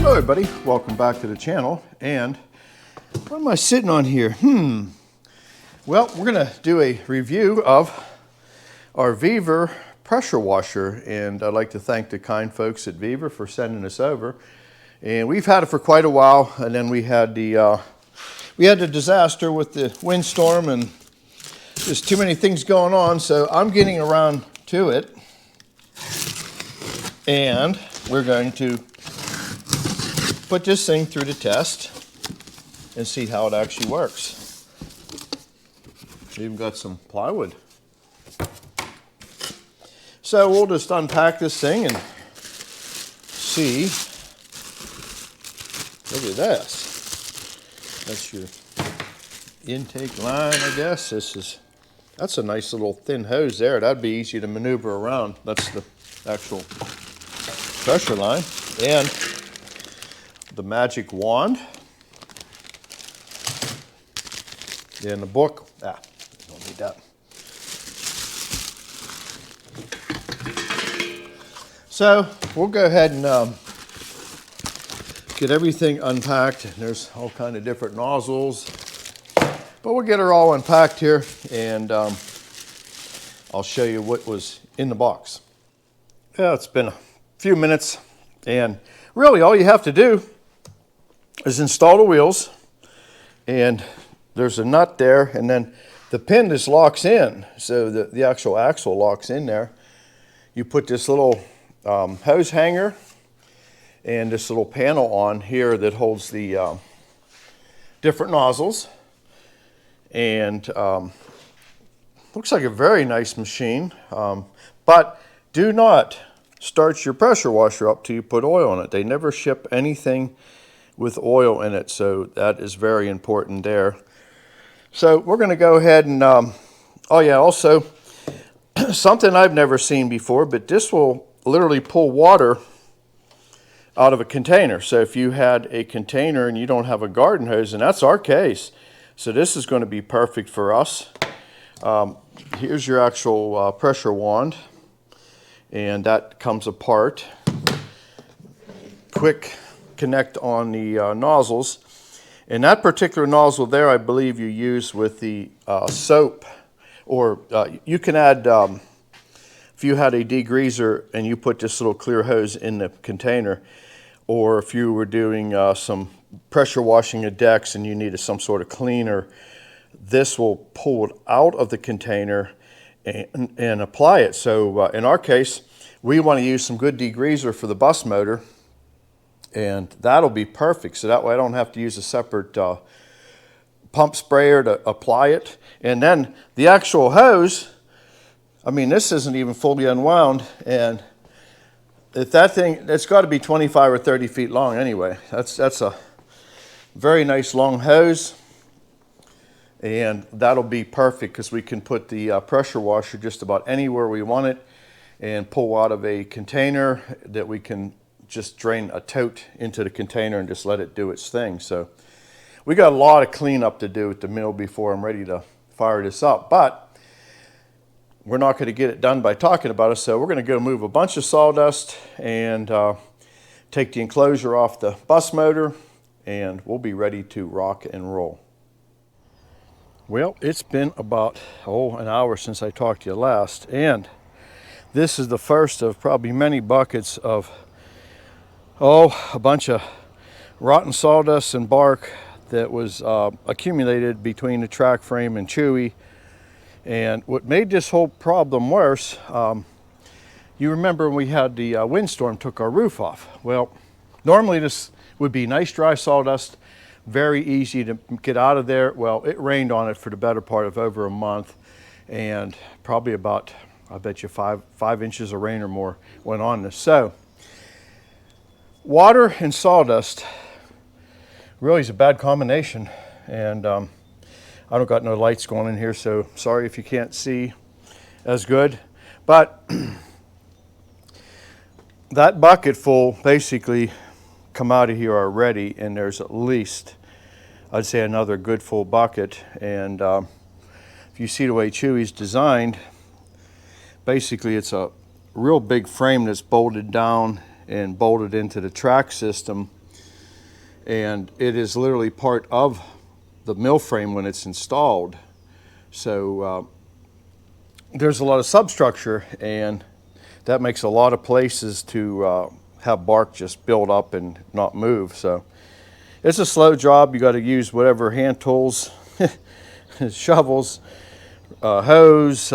Hello everybody, welcome back to the channel. And what am I sitting on here? Well, we're gonna do a review of our Vevor pressure washer, and I'd like to thank the kind folks at Vevor for sending this over. And we've had it for quite a while, and then we had the disaster with the windstorm, and there's too many things going on, so I'm getting around to it. And we're going to put this thing through the test and see how it actually works. We even got some plywood. So we'll just unpack this thing and see. Look at this. That's your intake line, I guess. That's a nice little thin hose there. That'd be easy to maneuver around. That's the actual pressure line. And the magic wand. And the book. Don't need that. So we'll go ahead and get everything unpacked. There's all kind of different nozzles, but we'll get her all unpacked here, and I'll show you what was in the box. Yeah, it's been a few minutes, and really all you have to do is install the wheels, and there's a nut there, and then the pin just locks in, so the actual axle locks in there. You put this little hose hanger and this little panel on here that holds the different nozzles, and looks like a very nice machine, but do not start your pressure washer up till you put oil in it. They never ship anything with oil in it, so that is very important there. So we're going to go ahead and oh yeah, also something I've never seen before, but this will literally pull water out of a container. So if you had a container and you don't have a garden hose, and that's our case, so this is going to be perfect for us. Here's your actual pressure wand, and that comes apart. Quick connect on the nozzles, and that particular nozzle there, I believe you use with the soap, or you can add if you had a degreaser and you put this little clear hose in the container, or if you were doing some pressure washing of decks and you needed some sort of cleaner, this will pull it out of the container and apply it. So in our case, we want to use some good degreaser for the bus motor, and that'll be perfect. So that way I don't have to use a separate pump sprayer to apply it. And then the actual hose, I mean, this isn't even fully unwound, and if that thing, it's got to be 25 or 30 feet long anyway. That's a very nice long hose, and that'll be perfect because we can put the pressure washer just about anywhere we want it and pull out of a container that we can just drain a tote into the container and just let it do its thing. So we got a lot of cleanup to do at the mill before I'm ready to fire this up, but we're not going to get it done by talking about it, so we're going to go move a bunch of sawdust and take the enclosure off the bus motor, and we'll be ready to rock and roll. Well, it's been about an hour since I talked to you last, and this is the first of probably many buckets of a bunch of rotten sawdust and bark that was accumulated between the track frame and Chewy. And what made this whole problem worse, you remember when we had the windstorm took our roof off. Well, normally this would be nice dry sawdust, very easy to get out of there. Well, it rained on it for the better part of over a month, and probably about, I bet you, five inches of rain or more went on this. So water and sawdust really is a bad combination, and I don't got no lights going in here, so sorry if you can't see as good. But that bucket full basically come out of here already, and there's at least, I'd say, another good full bucket. And if you see the way Chewy's designed, basically it's a real big frame that's bolted down and bolted into the track system, and it is literally part of the mill frame when it's installed. So there's a lot of substructure, and that makes a lot of places to have bark just build up and not move. So it's a slow job. You got to use whatever hand tools, shovels, hose,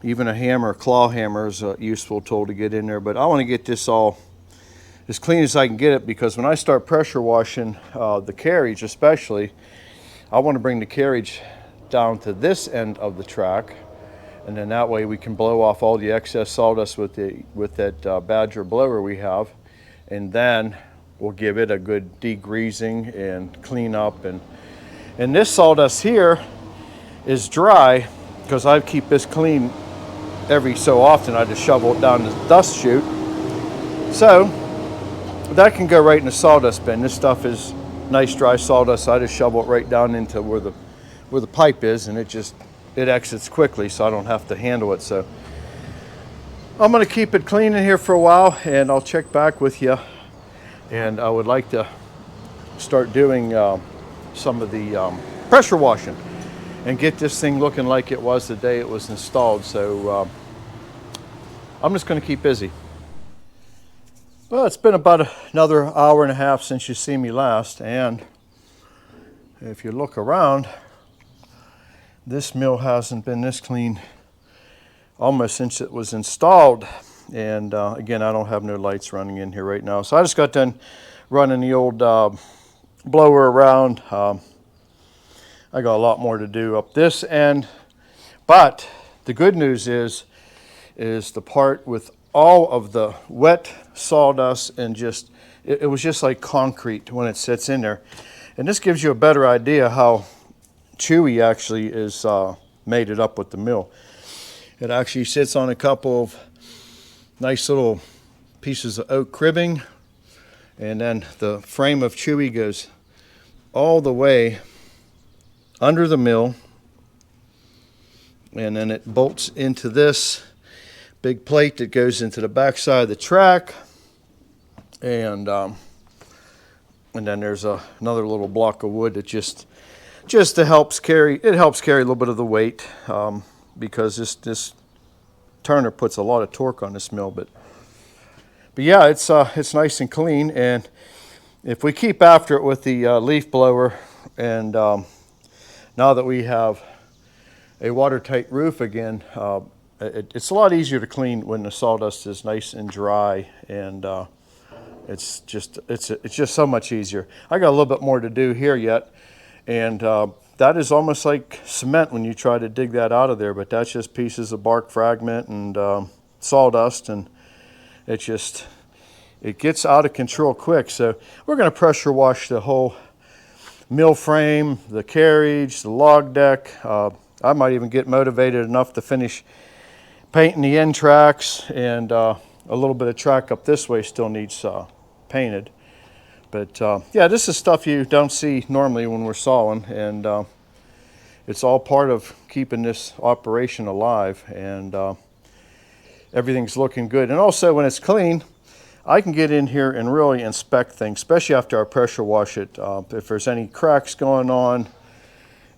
even a hammer, claw hammer is a useful tool to get in there. But I want to get this all as clean as I can get it, because when I start pressure washing the carriage especially, I want to bring the carriage down to this end of the track, and then that way we can blow off all the excess sawdust with that Badger blower we have, and then we'll give it a good degreasing and clean up. And this sawdust here is dry because I keep this clean every so often. I just shovel it down the dust chute, so that can go right in the sawdust bin. This stuff is nice dry sawdust. I just shovel it right down into where the pipe is, and it exits quickly, so I don't have to handle it. So I'm going to keep it clean in here for a while, and I'll check back with you. And I would like to start doing some of the pressure washing and get this thing looking like it was the day it was installed. So I'm just going to keep busy. Well, it's been about another hour and a half since you see me last, and if you look around, this mill hasn't been this clean almost since it was installed. And again, I don't have no lights running in here right now, so I just got done running the old blower around. I got a lot more to do up this end, but the good news is the part with all of the wet sawdust, and just it was just like concrete when it sits in there. And this gives you a better idea how chewy actually is mated up with the mill. It actually sits on a couple of nice little pieces of oak cribbing, and then the frame of chewy goes all the way under the mill, and then it bolts into this big plate that goes into the back side of the track, and then there's another little block of wood that just helps carry a little bit of the weight, because this turner puts a lot of torque on this mill. But yeah, it's nice and clean, and if we keep after it with the leaf blower, and now that we have a watertight roof again, it's a lot easier to clean when the sawdust is nice and dry, and it's just so much easier. I got a little bit more to do here yet, and that is almost like cement when you try to dig that out of there, but that's just pieces of bark fragment and sawdust, and it gets out of control quick. So we're going to pressure wash the whole mill frame, the carriage, the log deck. I might even get motivated enough to finish painting the end tracks, and a little bit of track up this way still needs painted. But yeah, this is stuff you don't see normally when we're sawing, and it's all part of keeping this operation alive, and everything's looking good. And also, when it's clean, I can get in here and really inspect things, especially after I pressure wash it. If there's any cracks going on,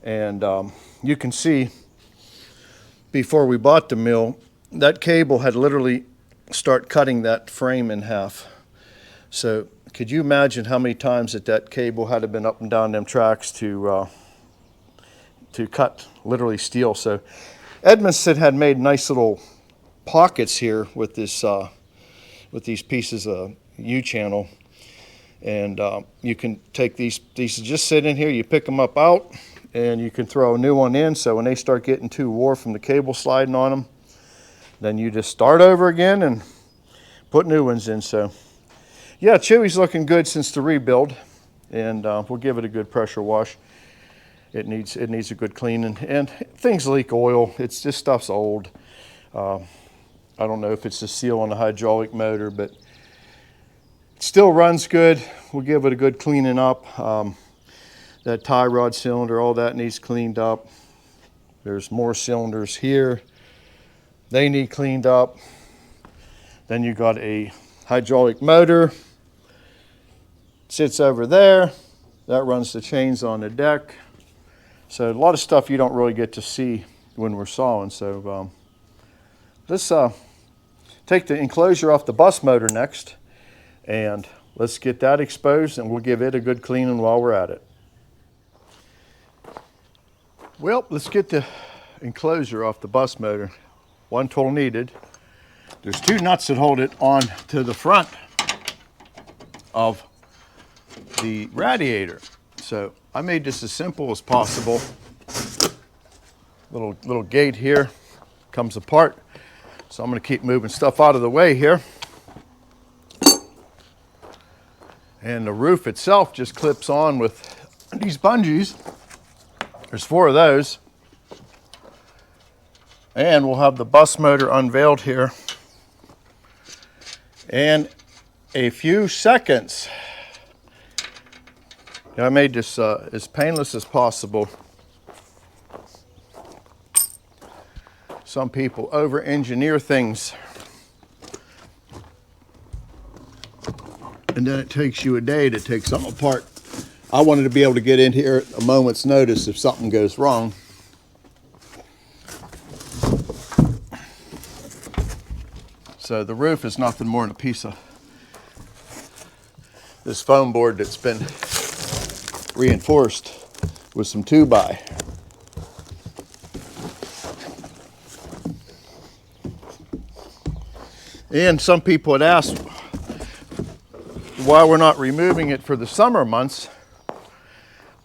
and you can see before we bought the mill, that cable had literally start cutting that frame in half. So could you imagine how many times that cable had to been up and down them tracks to cut literally steel? So Edmondson had made nice little pockets here with this with these pieces of U-channel, and you can take these just sit in here, you pick them up out, and you can throw a new one in, so when they start getting too wore from the cable sliding on them, then you just start over again and put new ones in. So yeah, Chewy's looking good since the rebuild, and we'll give it a good pressure wash. It needs a good cleaning, and things leak oil. This stuff's old. I don't know if it's the seal on the hydraulic motor, but it still runs good. We'll give it a good cleaning up. That tie rod cylinder, all that needs cleaned up. There's more cylinders here. They need cleaned up. Then you got a hydraulic motor. sits over there. That runs the chains on the deck. So a lot of stuff you don't really get to see when we're sawing. So let's take the enclosure off the bus motor next, and let's get that exposed, and we'll give it a good cleaning while we're at it. Well, let's get the enclosure off the bus motor. One tool needed. There's two nuts that hold it on to the front of the radiator. So I made this as simple as possible. Little gate here comes apart. So I'm going to keep moving stuff out of the way here. And the roof itself just clips on with these bungees. There's 4 of those. And we'll have the bus motor unveiled here in a few seconds. I made this as painless as possible. Some people over-engineer things, and then it takes you a day to take something apart. I wanted to be able to get in here at a moment's notice if something goes wrong. So the roof is nothing more than a piece of this foam board that's been reinforced with some 2x. And some people had asked why we're not removing it for the summer months.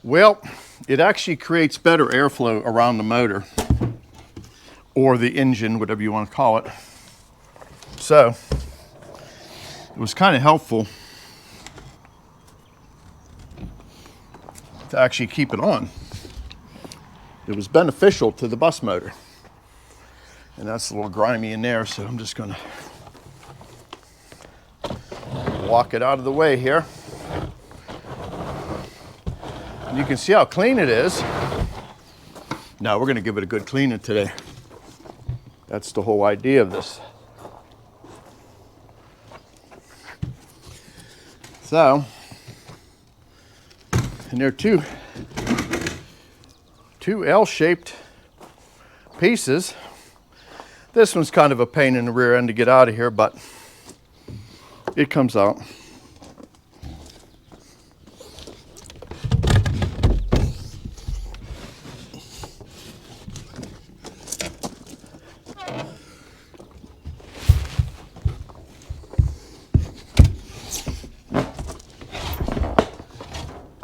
Well, it actually creates better airflow around the motor, or the engine, whatever you want to call it. So it was kind of helpful to actually keep it on. It was beneficial to the bus motor. And that's a little grimy in there, so I'm just going to walk it out of the way here. And you can see how clean it is. Now we're going to give it a good cleaning today. That's the whole idea of this. So, and there are two L-shaped pieces. This one's kind of a pain in the rear end to get out of here, but it comes out.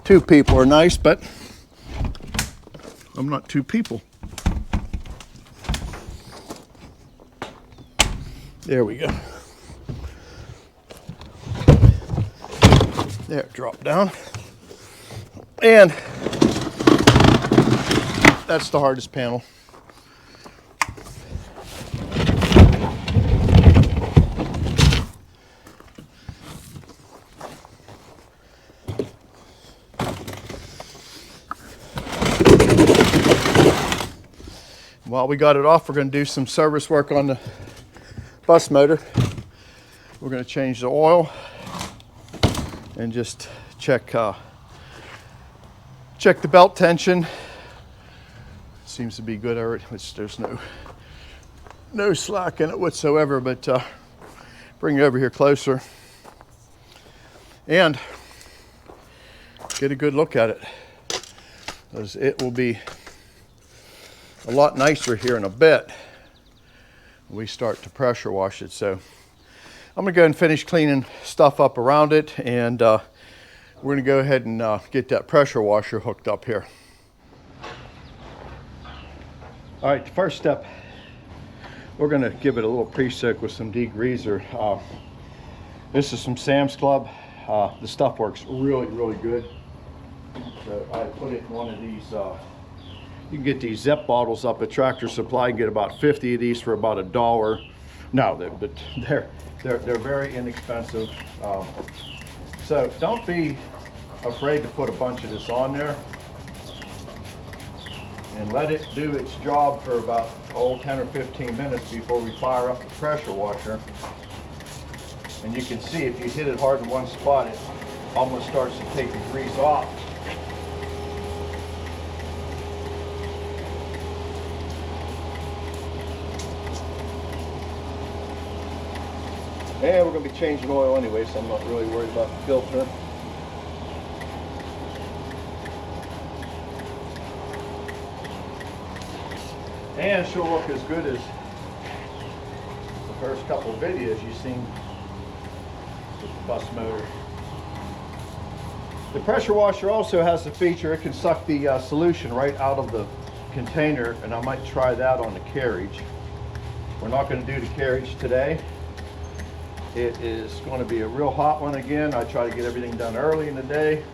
Two people are nice, but I'm not two people. There we go. There, drop down. And that's the hardest panel. While we got it off, we're going to do some service work on the bus motor. We're going to change the oil and just check the belt tension. Seems to be good already, which there's no slack in it whatsoever, but bring it over here closer and get a good look at it, because it will be a lot nicer here in a bit when we start to pressure wash it. So I'm going to go and finish cleaning stuff up around it, and we're going to go ahead and get that pressure washer hooked up here. All right, the first step, we're going to give it a little pre-soak with some degreaser. This is some Sam's Club. The stuff works really, really good. So I put it in one of these. You can get these Zep bottles up at Tractor Supply. You can get about 50 of these for about $1. No, but they're very inexpensive. So don't be afraid to put a bunch of this on there, and let it do its job for about 10 or 15 minutes before we fire up the pressure washer. And you can see if you hit it hard in one spot, almost starts to take the grease off. And we're going to be changing oil anyway, so I'm not really worried about the filter. And she'll look as good as the first couple of videos you've seen with the bus motor. The pressure washer also has the feature, it can suck the solution right out of the container, and I might try that on the carriage. We're not going to do the carriage today. It is going to be a real hot one again. I try to get everything done early in the day.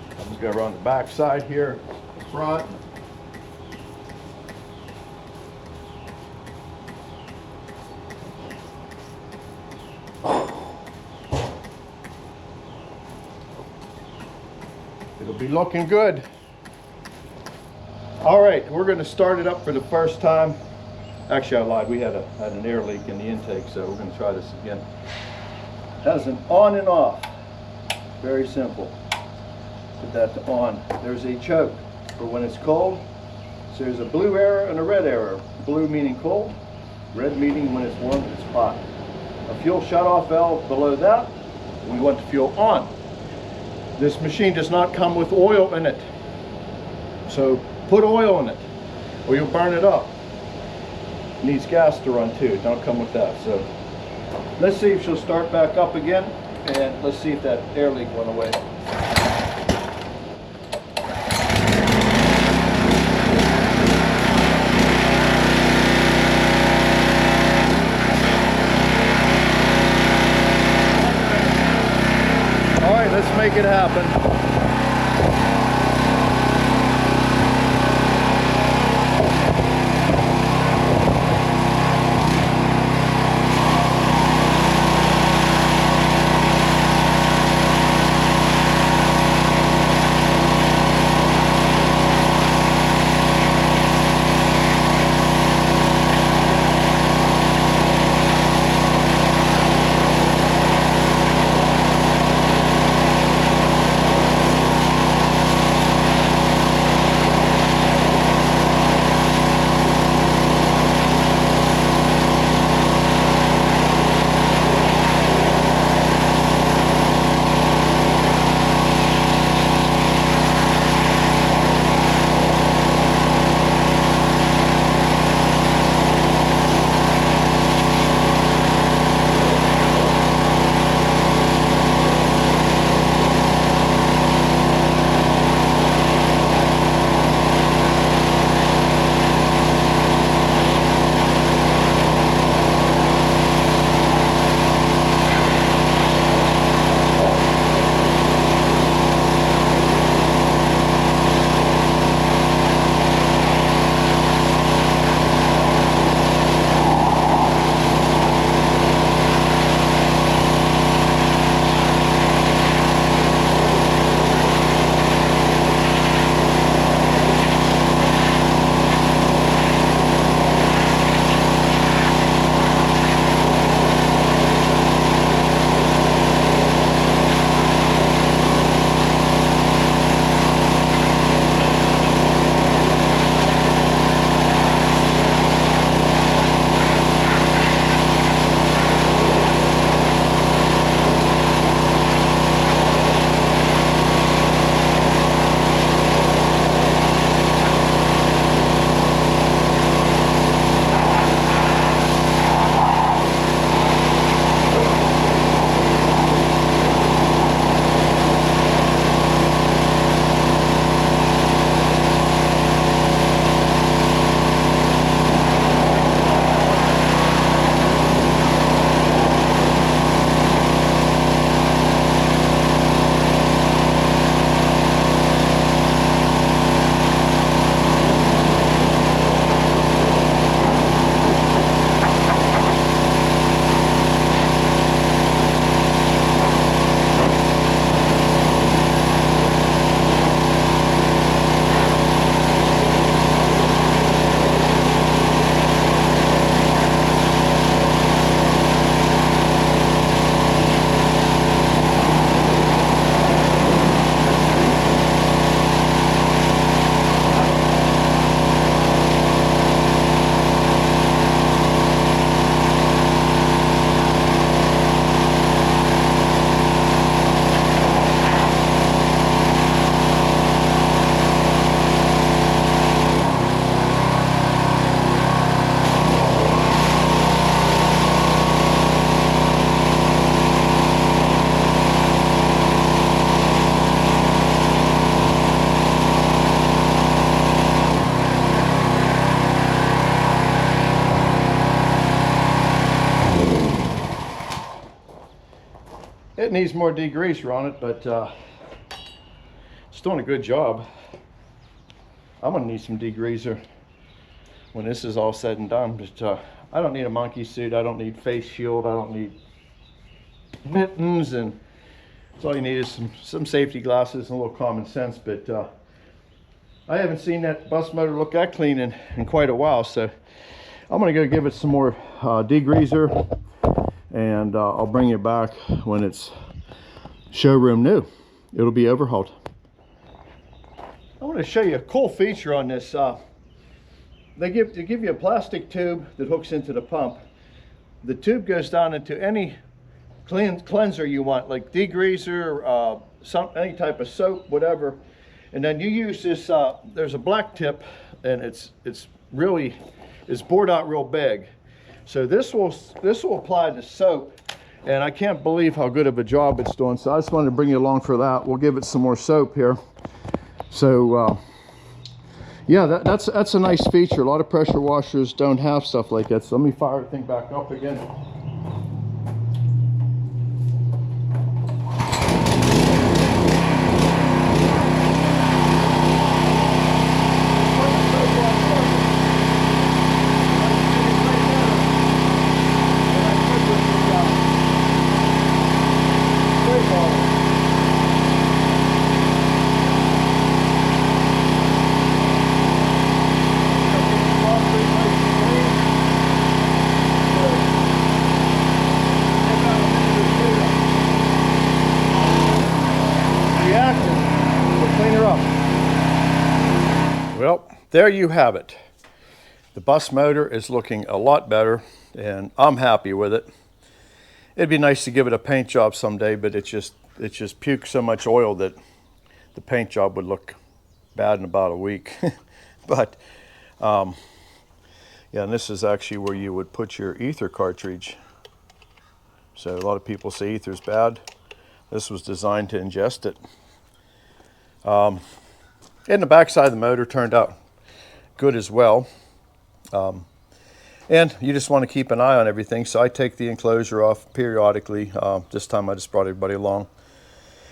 I'm just going to run the back side here, the front. It'll be looking good. All right, we're going to start it up for the first time. Actually, I lied. We had an air leak in the intake, so we're going to try this again. It has an on and off. Very simple. Put that to on. There's a choke for when it's cold. So there's a blue arrow and a red arrow. Blue meaning cold, red meaning when it's warm, it's hot. A fuel shut-off valve below that. We want the fuel on. This machine does not come with oil in it. So put oil in it or you'll burn it up. It needs gas to run too. Don't come with that. So let's see if she'll start back up again, and let's see if that air leak went away. All right, let's make it happen. needs more degreaser on it, but it's doing a good job. I'm gonna need some degreaser when this is all said and done, but I don't need a monkey suit, I don't need face shield, I don't need mittens, and so all you need is some safety glasses and a little common sense. But I haven't seen that bus motor look that clean in quite a while, so I'm gonna go give it some more degreaser, and I'll bring it back when it's showroom new. It'll be overhauled. I want to show you a cool feature on this. They give you a plastic tube that hooks into the pump. The tube goes down into any cleanser you want, like degreaser, any type of soap, whatever. And then you use this. There's a black tip, and it's bored out real big. So this will apply to soap, and I can't believe how good of a job it's doing. So I just wanted to bring you along for that. We'll give it some more soap here. So yeah, that's a nice feature. A lot of pressure washers don't have stuff like that. So let me fire the thing back up again. Well, there you have it. The bus motor is looking a lot better, and I'm happy with it. It'd be nice to give it a paint job someday, but it just pukes so much oil that the paint job would look bad in about a week. But yeah, and this is actually where you would put your ether cartridge. So a lot of people say ether's bad. This was designed to ingest it. And the backside of the motor turned out good as well. And you just want to keep an eye on everything, so I take the enclosure off periodically. This time I just brought everybody along.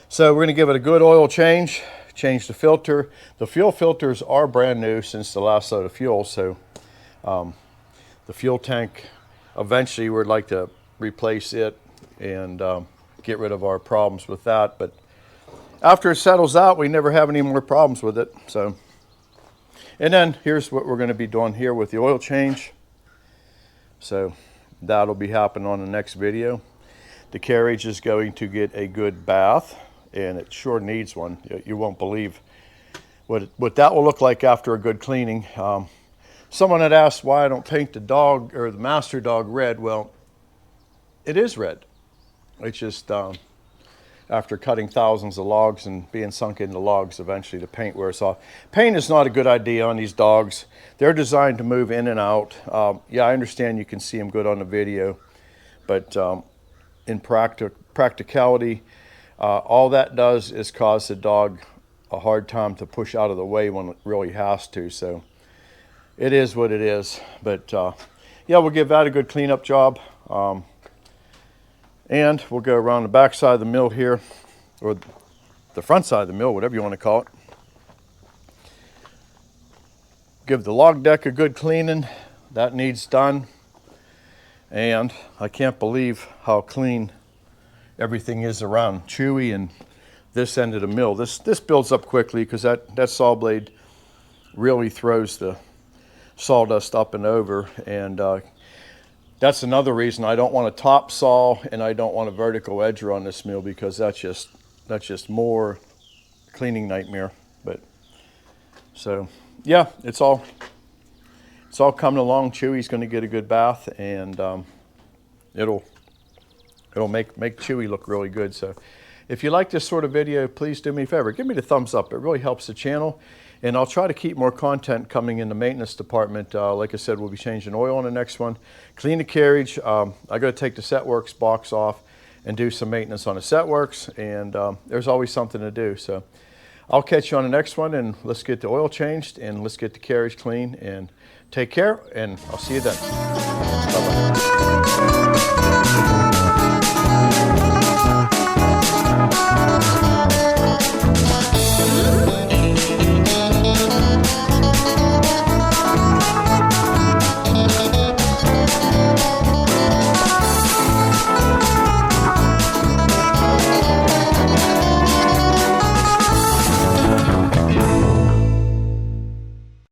So we're going to give it a good oil change the filter. The fuel filters are brand new since the last load of fuel, so the fuel tank, eventually we'd like to replace it and get rid of our problems with that. But after it settles out, we never have any more problems with it. So, and then here's what we're going to be doing here with the oil change. So that'll be happening on the next video. The carriage is going to get a good bath, and it sure needs one. You won't believe what that will look like after a good cleaning. Someone had asked why I don't paint the dog or the master dog red. Well, it is red. It's just after cutting thousands of logs and being sunk into logs, eventually the paint wears off. Paint is not a good idea on these dogs. They're designed to move in and out. Yeah, I understand you can see them good on the video, but in practicality, all that does is cause the dog a hard time to push out of the way when it really has to. So it is what it is. But yeah, we'll give that a good cleanup job. And we'll go around the back side of the mill here, or the front side of the mill, whatever you want to call it. Give the log deck a good cleaning. That needs done. And I can't believe how clean everything is around Chewy and this end of the mill. This builds up quickly because that saw blade really throws the sawdust up and over. And that's another reason I don't want a top saw and I don't want a vertical edger on this mill, because that's just more cleaning nightmare. But so yeah, it's all coming along. Chewy's going to get a good bath, and it'll make Chewy look really good. So if you like this sort of video, please do me a favor, give me the thumbs up. It really helps the channel. And I'll try to keep more content coming in the maintenance department. Like I said, we'll be changing oil on the next one. Clean the carriage. I got to take the Setworks box off and do some maintenance on the Setworks. And there's always something to do. So I'll catch you on the next one, and let's get the oil changed and let's get the carriage clean. And take care, and I'll see you then. Bye-bye.